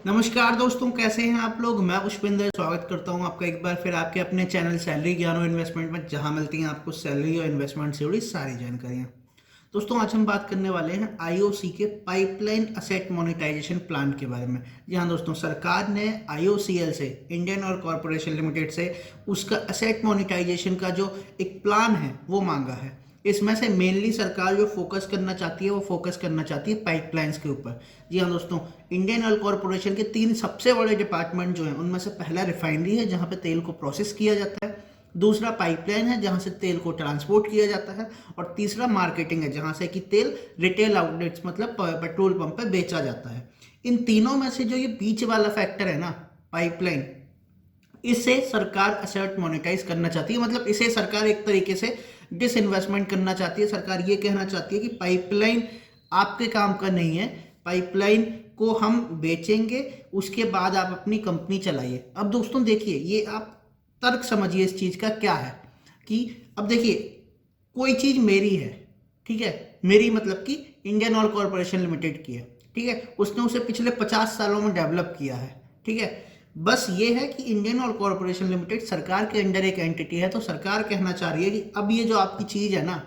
नमस्कार दोस्तों, कैसे हैं आप लोग। मैं पुष्पिंदर स्वागत करता हूं आपका एक बार फिर आपके अपने चैनल सैलरी ज्ञान और इन्वेस्टमेंट में, जहां मिलती हैं आपको सैलरी और इन्वेस्टमेंट से जुड़ी सारी जानकारियां। दोस्तों, आज हम बात करने वाले हैं आईओसी के पाइपलाइन असेट मोनेटाइजेशन प्लान के बारे में। जी हाँ दोस्तों, सरकार ने आईओसीएल से, इंडियन ऑयल कॉरपोरेशन लिमिटेड से, उसका असेट मोनेटाइजेशन का जो एक प्लान है वो मांगा है। इसमें से मेनली सरकार जो फोकस करना चाहती है वो फोकस करना चाहती है पाइपलाइंस के ऊपर। जी हाँ दोस्तों, इंडियन ऑयल कॉरपोरेशन के तीन सबसे बड़े डिपार्टमेंट जो हैं उनमें से पहला रिफाइनरी है, जहाँ पे तेल को प्रोसेस किया जाता है। दूसरा पाइपलाइन है, जहाँ से तेल को ट्रांसपोर्ट किया जाता है। और तीसरा मार्केटिंग है, जहाँ से कि तेल रिटेल आउटलेट्स मतलब पेट्रोल पंप पे बेचा जाता है। इन तीनों में से जो ये बीच वाला फैक्टर है ना, पाइपलाइन, इसे सरकार असेट मोनेटाइज करना चाहती है। मतलब इसे सरकार एक तरीके से डिसइन्वेस्टमेंट करना चाहती है। सरकार ये कहना चाहती है कि पाइपलाइन आपके काम का नहीं है, पाइपलाइन को हम बेचेंगे, उसके बाद आप अपनी कंपनी चलाइए। अब दोस्तों देखिए, ये आप तर्क समझिए इस चीज़ का क्या है कि अब देखिए, कोई चीज़ मेरी है, ठीक है, मेरी मतलब कि इंडियन ऑयल कॉरपोरेशन लिमिटेड की है, ठीक है, उसने उसे पिछले 50 सालों में डेवलप किया है, ठीक है। बस ये है कि इंडियन ऑयल कॉरपोरेशन लिमिटेड सरकार के अंडर एक एंटिटी है, तो सरकार कहना चाह रही है कि अब ये जो आपकी चीज़ है ना,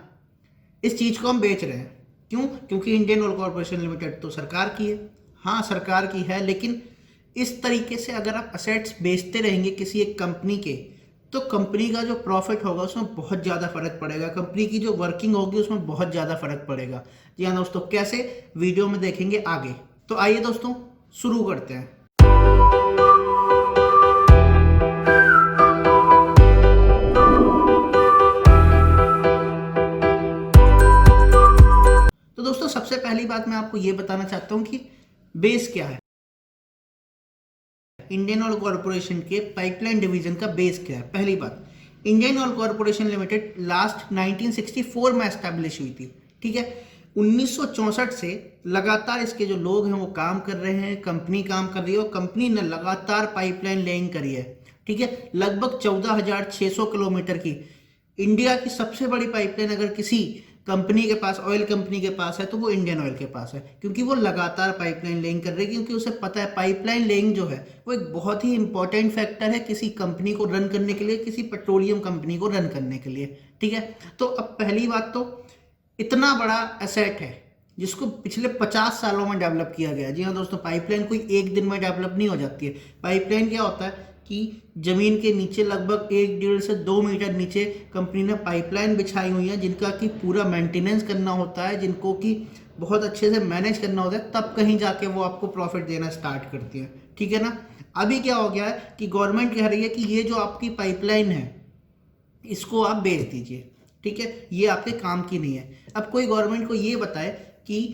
इस चीज़ को हम बेच रहे हैं। क्यों? क्योंकि इंडियन ऑयल कॉरपोरेशन लिमिटेड तो सरकार की है। हाँ, सरकार की है, लेकिन इस तरीके से अगर आप असेट्स बेचते रहेंगे किसी एक कंपनी के, तो कंपनी का जो प्रॉफिट होगा उसमें बहुत ज़्यादा फर्क पड़ेगा, कंपनी की जो वर्किंग होगी उसमें बहुत ज़्यादा फर्क पड़ेगा। जी हाँ दोस्तों, कैसे, वीडियो में देखेंगे आगे। तो आइए दोस्तों शुरू करते हैं। तो दोस्तों, सबसे पहली बात मैं आपको ये बताना चाहता हूँ कि बेस क्या है। इंडियन ऑयल कॉरपोरेशन के पाइपलाइन डिवीजन का बेस क्या है। पहली बात, Indian oil corporation limited last 1964 में एस्टैब्लिश हुई थी, ठीक है। 1964 से लगातार इसके जो लोग हैं वो काम कर रहे हैं, कंपनी काम कर रही है, और कंपनी ने लगातार पाइपलाइन लेइंग करी है, ठीक है। लगभग 14,600 किलोमीटर की इंडिया की सबसे बड़ी पाइपलाइन अगर किसी कंपनी के पास, ऑयल कंपनी के पास है, तो वो इंडियन ऑयल के पास है, क्योंकि वो लगातार पाइपलाइन लेइंग कर रही है। क्योंकि उसे पता है पाइपलाइन लेइंग जो है वो एक बहुत ही इंपॉर्टेंट फैक्टर है किसी कंपनी को रन करने के लिए, किसी पेट्रोलियम कंपनी को रन करने के लिए, ठीक है। तो अब पहली बात तो, इतना बड़ा एसेट है जिसको पिछले 50 सालों में डेवलप किया गया। जी हाँ दोस्तों, पाइपलाइन कोई एक दिन में डेवलप नहीं हो जाती है। पाइपलाइन क्या होता है कि जमीन के नीचे लगभग 1.5 से 2 मीटर नीचे कंपनी ने पाइपलाइन बिछाई हुई है, जिनका कि पूरा मेंटेनेंस करना होता है, जिनको कि बहुत अच्छे से मैनेज करना होता है, तब कहीं जाके वो आपको प्रॉफिट देना स्टार्ट करती है, ठीक है ना। अभी क्या हो गया है कि गवर्नमेंट कह रही है कि ये जो आपकी पाइपलाइन है इसको आप बेच दीजिए, ठीक है, ये आपके काम की नहीं है। अब कोई गवर्नमेंट को ये बताए कि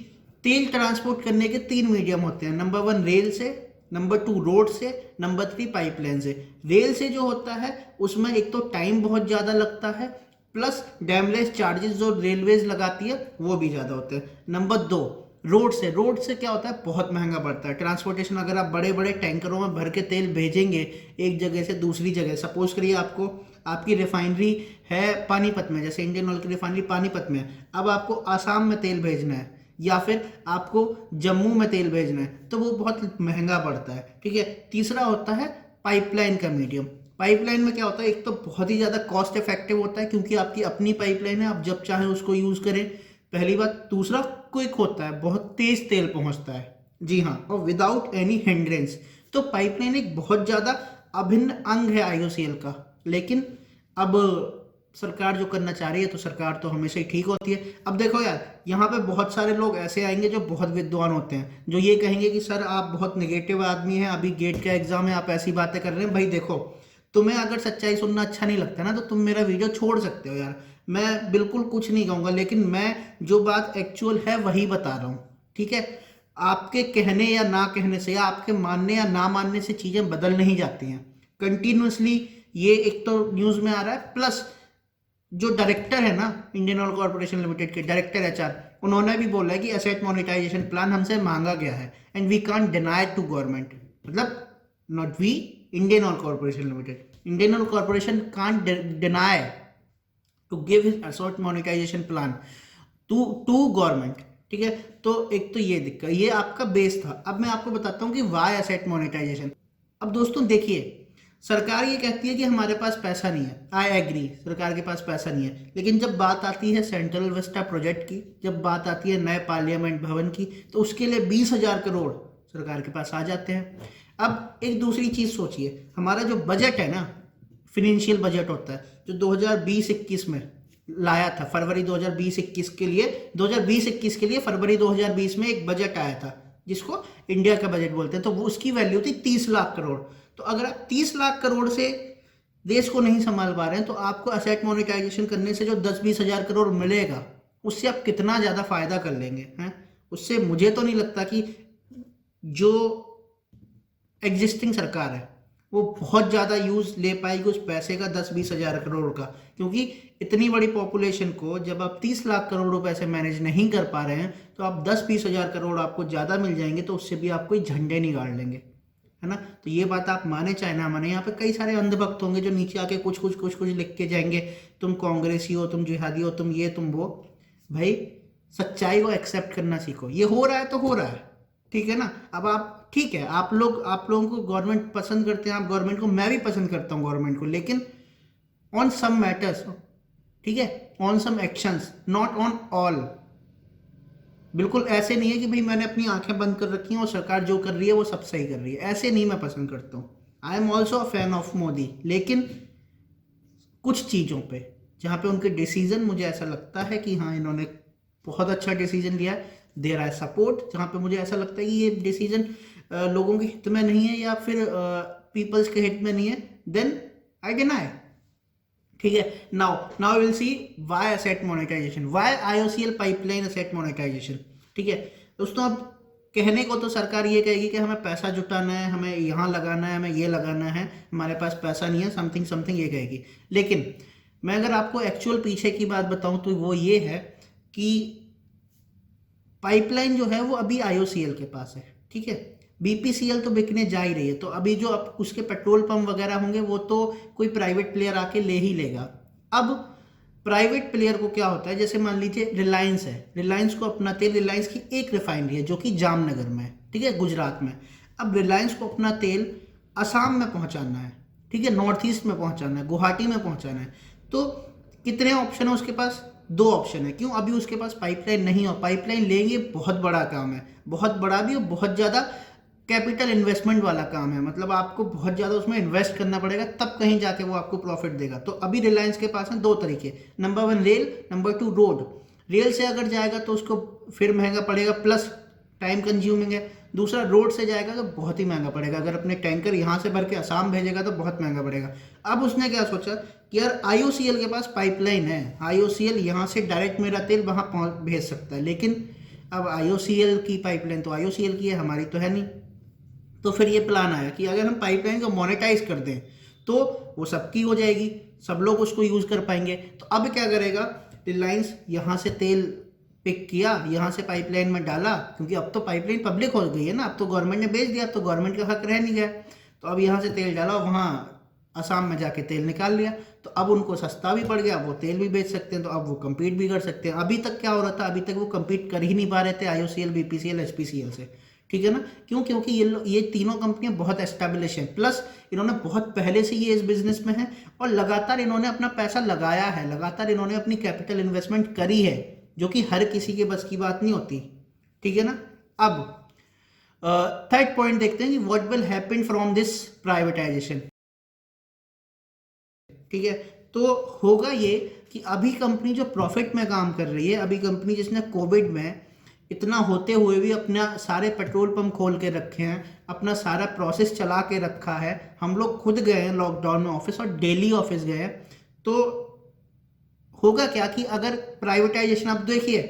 तेल ट्रांसपोर्ट करने के 3 मीडियम होते हैं, नंबर 1 रेल से, नंबर 2 रोड से, नंबर 3 पाइपलाइन से। रेल से जो होता है उसमें एक तो टाइम बहुत ज़्यादा लगता है, प्लस डैमलेस चार्जेस जो रेलवेज लगाती है वो भी ज़्यादा होते हैं। नंबर 2 रोड से क्या होता है, बहुत महंगा पड़ता है ट्रांसपोर्टेशन। अगर आप बड़े बड़े टैंकरों में भर के तेल भेजेंगे एक जगह से दूसरी जगह, सपोज करिए आपको, आपकी रिफाइनरी है पानीपत में, जैसे इंडियन ऑयल की रिफाइनरी पानीपत में है, अब आपको आसाम में तेल भेजना है या फिर आपको जम्मू में तेल भेजना है, तो वो बहुत महंगा पड़ता है, ठीक है। तीसरा होता है पाइपलाइन का मीडियम। पाइपलाइन में क्या होता है, एक तो बहुत ही ज़्यादा कॉस्ट इफेक्टिव होता है क्योंकि आपकी अपनी पाइपलाइन है, आप जब चाहें उसको यूज़ करें, पहली बात। दूसरा, क्विक होता है, बहुत तेज तेल पहुंचता है, जी हाँ, और विदाउट एनी हिंड्रेंस। तो पाइपलाइन एक बहुत ज़्यादा अभिन्न अंग है आईओसीएल का। लेकिन अब सरकार जो करना चाह रही है, तो सरकार तो हमेशा ही ठीक होती है। अब देखो यार, यहाँ पे बहुत सारे लोग ऐसे आएंगे जो बहुत विद्वान होते हैं, जो ये कहेंगे कि सर आप बहुत नेगेटिव आदमी हैं, अभी गेट का एग्जाम है, आप ऐसी बातें कर रहे हैं। भाई देखो, तुम्हें अगर सच्चाई सुनना अच्छा नहीं लगता ना, तो तुम मेरा वीडियो छोड़ सकते हो यार, मैं बिल्कुल कुछ नहीं कहूँगा, लेकिन मैं जो बात एक्चुअल है वही बता रहा हूँ, ठीक है। आपके कहने या ना कहने से, या आपके मानने या ना मानने से चीज़ें बदल नहीं जाती हैं कंटिन्यूसली। ये एक तो न्यूज़ में आ रहा है, प्लस जो डायरेक्टर है ना इंडियन ऑयल कॉरपोरेशन लिमिटेड के, डायरेक्टर एचआर, उन्होंने भी बोला है कि एसेट मोनेटाइजेशन प्लान हमसे मांगा गया है and we can't deny to government. मतलब not we, Indian oil corporation limited, Indian oil corporation can't deny to give his asset monetization plan to government, ठीक है। तो एक तो ये दिक्कत, ये आपका बेस था। अब मैं आपको बताता हूँ कि वाई एसेट मोनेटाइजेशन। अब दोस्तों देखिए, सरकार ये कहती है कि हमारे पास पैसा नहीं है, आई एग्री, सरकार के पास पैसा नहीं है, लेकिन जब बात आती है सेंट्रल विस्टा प्रोजेक्ट की, जब बात आती है नए पार्लियामेंट भवन की, तो उसके लिए 20,000 करोड़ सरकार के पास आ जाते हैं। अब एक दूसरी चीज सोचिए, हमारा जो बजट है ना, फिनेंशियल बजट होता है, जो 2020-21 में लाया था, फरवरी 2020-21 के लिए, 2020-21 के लिए फरवरी 2020 में एक बजट आया था जिसको इंडिया का बजट बोलते हैं, तो वो उसकी वैल्यू थी 30 लाख करोड़। तो अगर आप 30 लाख करोड़ से देश को नहीं संभाल पा रहे हैं, तो आपको असेट मोनेटाइजेशन करने से जो 10-20 हजार करोड़ मिलेगा, उससे आप कितना ज्यादा फायदा कर लेंगे हैं। उससे मुझे तो नहीं लगता कि जो एग्जिस्टिंग सरकार है वो बहुत ज़्यादा यूज़ ले पाएगी उस पैसे का, 10-20 हजार करोड़ का, क्योंकि इतनी बड़ी पॉपुलेशन को जब आप 30 लाख करोड़ रुपए से मैनेज नहीं कर पा रहे हैं, तो आप 10-20 हजार करोड़ आपको ज़्यादा मिल जाएंगे, तो उससे भी आप कोई झंडे नहीं गाड़ लेंगे, है ना। तो ये बात आप माने चाहे ना माने, यहाँ पे कई सारे अंधभक्त होंगे जो नीचे आके कुछ कुछ कुछ कुछ लिख के जाएंगे, तुम कांग्रेसी हो, तुम जिहादी हो, तुम ये तुम वो। भाई सच्चाई को एक्सेप्ट करना सीखो, ये हो रहा है तो हो रहा है, ठीक है ना। अब आप ठीक है, आप लोगों को गवर्नमेंट पसंद करते हैं, आप गवर्नमेंट को, मैं भी पसंद करता हूँ गवर्नमेंट को, लेकिन ऑन सम मैटर्स, ठीक है, on some actions, not on all. बिल्कुल ऐसे नहीं है कि भाई मैंने अपनी आंखें बंद कर रखी हैं और सरकार जो कर रही है वो सब सही कर रही है, ऐसे नहीं मैं पसंद करता हूँ। I am also a fan of Modi, लेकिन कुछ चीज़ों पे जहाँ पे उनके डिसीजन मुझे ऐसा लगता है कि हाँ इन्होंने बहुत अच्छा डिसीजन लिया है, देयर आई सपोर्ट। जहाँ पे मुझे ऐसा लगता है कि ये डिसीजन लोगों के हित में नहीं है या फिर पीपल्स के हित में नहीं है, देन आई डिनाई। ठीक है, now will see why asset monetisation, why IOCL pipeline asset monetisation. ठीक है दोस्तों, अब कहने को तो सरकार ये कहेगी कि हमें पैसा जुटाना है, हमें यहाँ लगाना है, हमें ये लगाना है, हमारे पास पैसा नहीं है, समथिंग समथिंग ये कहेगी। लेकिन मैं अगर आपको एक्चुअल पीछे की बात बताऊं तो वो ये है कि पाइपलाइन जो है वो अभी आईओसीएल के पास है, ठीक है। बीपीसीएल तो बिकने जा ही रही है, तो अभी जो अब उसके पेट्रोल पंप वगैरह होंगे वो तो कोई प्राइवेट प्लेयर आके ले ही लेगा। अब प्राइवेट प्लेयर को क्या होता है, जैसे मान लीजिए रिलायंस है, रिलायंस को अपना तेल, रिलायंस की एक रिफाइनरी है जो कि जामनगर में है, ठीक है, गुजरात में। अब रिलायंस को अपना तेल असम में पहुंचाना है, ठीक है, नॉर्थ ईस्ट में पहुंचाना है, गुवाहाटी में पहुंचाना है, तो कितने ऑप्शन है उसके पास? 2 ऑप्शन है। क्यों? अभी उसके पास पाइपलाइन नहीं हो, पाइपलाइन लेंगे बहुत बड़ा काम है, बहुत बड़ा भी और बहुत ज़्यादा कैपिटल इन्वेस्टमेंट वाला काम है, मतलब आपको बहुत ज़्यादा उसमें इन्वेस्ट करना पड़ेगा, तब कहीं जाके वो आपको प्रॉफिट देगा। तो अभी रिलायंस के पास है 2 तरीके, number 1 rail, number 2 road. Rail से अगर जाएगा तो उसको फिर महंगा पड़ेगा, प्लस टाइम कंज्यूमिंग है। दूसरा रोड से जाएगा तो बहुत ही महंगा पड़ेगा, अगर अपने टैंकर यहाँ से भर के असम भेजेगा तो बहुत महंगा पड़ेगा। अब उसने क्या सोचा कि यार आईओसीएल के पास पाइपलाइन है, आईओसीएल यहाँ से डायरेक्ट मेरा तेल वहाँ भेज सकता है, लेकिन अब आईओसीएल की पाइपलाइन तो आईओसीएल की है, हमारी तो है नहीं। तो फिर ये प्लान आया कि अगर हम पाइपलाइन को मोनेटाइज कर दें तो वो सबकी हो जाएगी, सब लोग उसको यूज़ कर पाएंगे। तो अब क्या करेगा, रिलायंस यहाँ से तेल पिक किया, यहाँ से पाइपलाइन में डाला, क्योंकि अब तो पाइपलाइन पब्लिक हो गई है ना, अब तो गवर्नमेंट ने बेच दिया, अब तो गवर्नमेंट का हक रह नहीं गया। तो अब यहाँ से तेल डाला, वहाँ असम में जाके तेल निकाल लिया, तो अब उनको सस्ता भी पड़ गया, वो तेल भी बेच सकते हैं, तो अब वो कम्पीट भी कर सकते हैं। अभी तक क्या हो रहा था, अभी तक वो कम्पीट कर ही नहीं पा रहे थे आईओसीएल, बीपीसीएल, एचपीसीएल से, ठीक है ना। क्यों? क्योंकि ये तीनों कंपनियां बहुत एस्टेब्लिश हैं, प्लस इन्होंने बहुत पहले से ये इस बिजनेस में है और लगातार इन्होंने अपना पैसा लगाया है, लगातार इन्होंने अपनी कैपिटल इन्वेस्टमेंट करी है, जो कि हर किसी के बस की बात नहीं होती, ठीक है ना। अब थर्ड पॉइंट देखते हैं कि what will happen from this privatisation, ठीक है। तो होगा ये कि अभी कंपनी जो प्रॉफिट में काम कर रही है, अभी कंपनी जिसने कोविड में इतना होते हुए भी अपना सारे पेट्रोल पंप खोल के रखे हैं, अपना सारा प्रोसेस चला के रखा है, हम लोग खुद गए हैं लॉकडाउन में ऑफिस और डेली ऑफिस गए हैं, तो होगा क्या कि अगर प्राइवेटाइजेशन, अब देखिए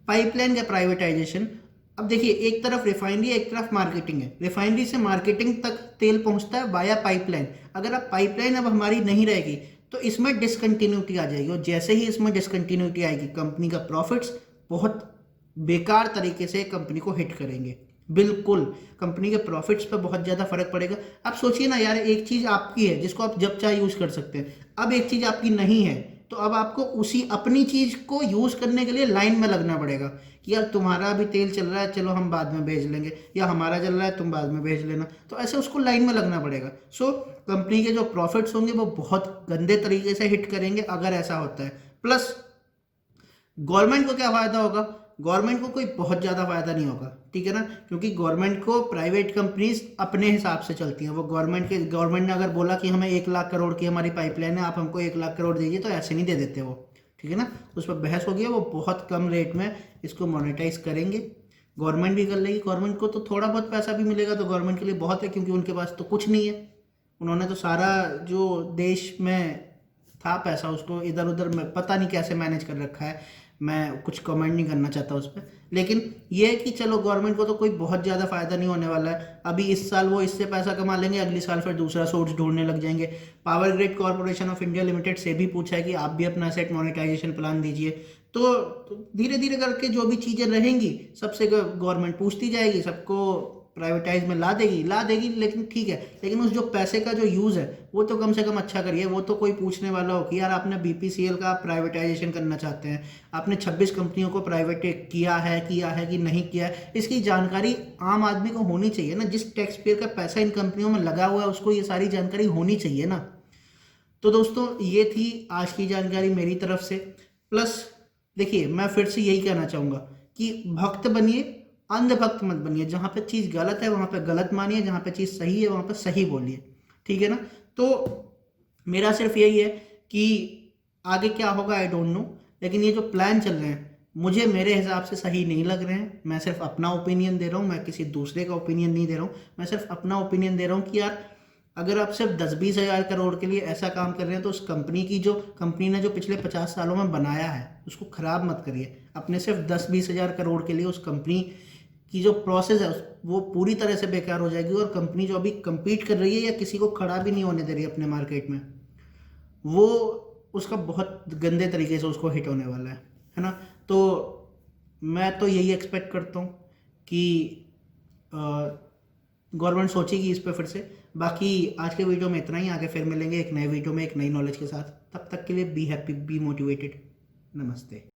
पाइपलाइन का प्राइवेटाइजेशन, अब देखिए एक तरफ रिफाइनरी है, एक तरफ मार्केटिंग है, रिफाइनरी से मार्केटिंग तक तेल पहुंचता है वाया पाइपलाइन। अगर अब पाइपलाइन अब हमारी नहीं रहेगी तो इसमें डिसकंटिन्यूटी आ जाएगी, और जैसे ही इसमें डिसकंटिन्यूटी आएगी कंपनी का प्रॉफिट्स बहुत बेकार तरीके से कंपनी को हिट करेंगे, बिल्कुल कंपनी के प्रॉफिट्स पे बहुत ज़्यादा फर्क पड़ेगा। आप सोचिए ना यार, एक चीज़ आपकी है जिसको आप जब चाहे यूज़ कर सकते हैं, अब एक चीज़ आपकी नहीं है, तो अब आपको उसी अपनी चीज़ को यूज़ करने के लिए लाइन में लगना पड़ेगा कि यार तुम्हारा अभी तेल चल रहा है, चलो हम बाद में भेज लेंगे, या हमारा चल रहा है तुम बाद में भेज लेना। तो ऐसे उसको लाइन में लगना पड़ेगा। सो कंपनी के जो प्रॉफिट्स होंगे वो बहुत गंदे तरीके से हिट करेंगे अगर ऐसा होता है। प्लस गवर्नमेंट को क्या फ़ायदा होगा? गवर्नमेंट को कोई बहुत ज़्यादा फ़ायदा नहीं होगा, ठीक है ना, क्योंकि गवर्नमेंट को प्राइवेट कंपनीज अपने हिसाब से चलती हैं। वो गवर्नमेंट ने अगर बोला कि हमें 1 लाख करोड़ की हमारी पाइपलाइन है, आप हमको 1 लाख करोड़ दीजिए, तो ऐसे नहीं दे देते वो, ठीक है ना। उस पर बहस हो गया, वो बहुत कम रेट में इसको मोनेटाइज करेंगे। गवर्नमेंट भी कर लेगी, गवर्नमेंट को तो थोड़ा बहुत पैसा भी मिलेगा तो गवर्नमेंट के लिए बहुत है, क्योंकि उनके पास तो कुछ नहीं है। उन्होंने तो सारा जो देश में था पैसा उसको इधर उधर में पता नहीं कैसे मैनेज कर रखा है। मैं कुछ कमेंट नहीं करना चाहता उस पर, लेकिन ये है कि चलो गवर्नमेंट को तो कोई बहुत ज़्यादा फ़ायदा नहीं होने वाला है। अभी इस साल वो इससे पैसा कमा लेंगे, अगले साल फिर दूसरा सोर्स ढूंढने लग जाएंगे। Power grid corporation of India limited से भी पूछा है कि आप भी अपना एसेट मोनेटाइजेशन प्लान दीजिए। तो धीरे धीरे करके जो भी चीज़ें रहेंगी सबसे गवर्नमेंट पूछती जाएगी, सबको प्राइवेटाइज में ला देगी। लेकिन ठीक है, लेकिन उस जो पैसे का जो यूज़ है वो तो कम से कम अच्छा करिए। वो तो कोई पूछने वाला हो कि यार आपने बीपीसीएल का प्राइवेटाइजेशन करना चाहते हैं, आपने 26 कंपनियों को प्राइवेट किया है कि नहीं किया है, इसकी जानकारी आम आदमी को होनी चाहिए ना। जिस टैक्स पेयर का पैसा इन कंपनियों में लगा हुआ है उसको ये सारी जानकारी होनी चाहिए ना। तो दोस्तों ये थी आज की जानकारी मेरी तरफ से। प्लस देखिए, मैं फिर से यही कहना चाहूँगा कि भक्त बनिए, अंधभक्त मत बनिए। जहाँ पे चीज़ गलत है वहाँ पे गलत मानिए, जहाँ पे चीज़ सही है वहाँ पे सही बोलिए, ठीक है ना। तो मेरा सिर्फ यही है कि आगे क्या होगा आई डोंट नो, लेकिन ये जो प्लान चल रहे हैं मुझे मेरे हिसाब से सही नहीं लग रहे हैं। मैं सिर्फ अपना ओपिनियन दे रहा हूँ, मैं किसी दूसरे का ओपिनियन नहीं दे रहा हूँ। मैं सिर्फ अपना ओपिनियन दे रहा हूँ कि यार अगर आप सिर्फ 10-20 हज़ार करोड़ के लिए ऐसा काम कर रहे हैं तो उस कंपनी ने जो पिछले 50 सालों में बनाया है उसको ख़राब मत करिए। अपने सिर्फ 10-20 हज़ार करोड़ के लिए उस कंपनी की जो प्रोसेस है वो पूरी तरह से बेकार हो जाएगी, और कंपनी जो अभी compete कर रही है या किसी को खड़ा भी नहीं होने दे रही है अपने मार्केट में, वो उसका बहुत गंदे तरीके से उसको हिट होने वाला है ना। तो मैं तो यही एक्सपेक्ट करता हूँ कि गवर्नमेंट सोचेगी इस पर फिर से। बाकी आज के वीडियो में इतना ही, आगे फिर मिलेंगे एक नए वीडियो में एक नई नॉलेज के साथ। तब तक के लिए बी हैप्पी, बी मोटिवेटेड। नमस्ते।